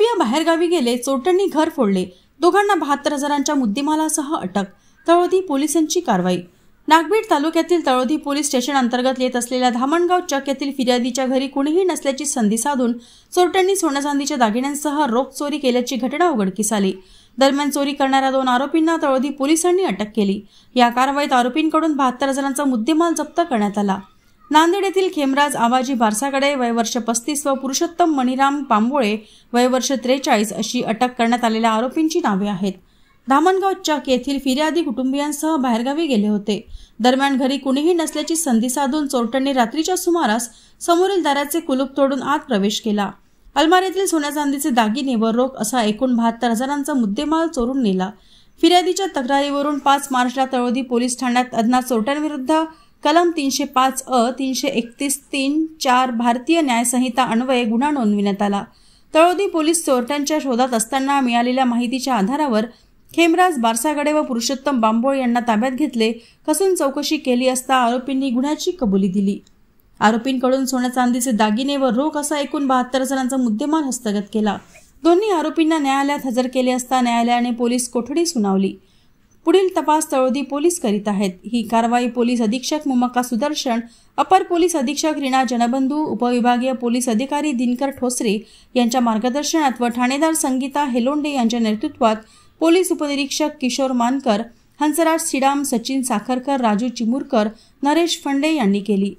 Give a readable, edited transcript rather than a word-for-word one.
कुटुंबीय बाहेरगावी गेले, चोरट्यांनी घर फोडले, दोघांना 72,000च्या मुद्देमालासह अटक. तळोदी पोलिसांची कारवाई. नागभीड तालुक्यातील तळोदी पोलीस स्टेशन अंतर्गत येत असलेल्या धामणगाव चक येथील फिर्यादीच्या घरी कुणीही नसल्याची संधी साधून चोरट्यांनी सोन्या-चांदीच्या दागिन्यांसह रोख चोरी केल्याची घटना उघडकीस आली. दरम्यान चोरी करणाऱ्या 2 आरोपींना तळोदी पोलिसांनी अटक केली. या कारवाईत आरोपींकडून 72,000चा मुद्देमाल जप्त करण्यात आला. नांदेड येथील खेमराज आबाजी बारसाकडे वय वर्ष 35 व पुरुषोत्तम मणिराम पांबोळे वय वर्ष 43 अशी अटक करण्यात आलेल्या आरोपींची नावे आहेत. धामणगाव चक येथील फिर्यादी कुटुंबियांसह बाहेरगावी गेले होते. दरम्यान घरी कुणीही नसल्याची संधी साधून चोरट्यांनी रात्रीच्या सुमारास समोरील दाराचे कुलूप तोडून आत प्रवेश केला. अलमारीतील सोन्या-चांदीचे दागिने व रोख असा एकूण 72,000चा मुद्देमाल चोरून नेला. फिर्यादीच्या तक्रारीवरून 5 मार्चला तळोदी पोलीस ठाण्यात अज्ञात चोरट्यांविरुद्ध कलम 305 अ 331-3-4 भारतीय न्यायसंहिता अन्वये गुन्हा नोंदविण्यात आला. तळोदी पोलीस चोरट्यांच्या शोधात असताना मिळालेल्या माहितीच्या आधारावर खेमराज बारसागडे व पुरुषोत्तम बांबोळ यांना ताब्यात घेतले. कसून चौकशी केली असता आरोपींनी गुन्ह्याची कबुली दिली. आरोपींकडून सोन्या-चांदीचे दागिने व रोख असा एकूण 72,000चा मुद्देमाल हस्तगत केला. दोन्ही आरोपींना न्यायालयात हजर केले असता न्यायालयाने पोलीस कोठडी सुनावली. पुढील तपास तळोदी पोलीस करीत आहेत. ही कारवाई पोलीस अधीक्षक मुमक्का सुदर्शन, अपर पोलीस अधीक्षक रीना जनबंधू, उपविभागीय पोलीस अधिकारी दिनकर ठोसरे यांच्या मार्गदर्शनात व ठाणेदार संगीता हेलोंडे यांच्या नेतृत्वात पोलीस उपनिरीक्षक किशोर मानकर, हंसराज सिडाम, सचिन साखरकर, राजू चिमुरकर, नरेश फंडे यांनी केली.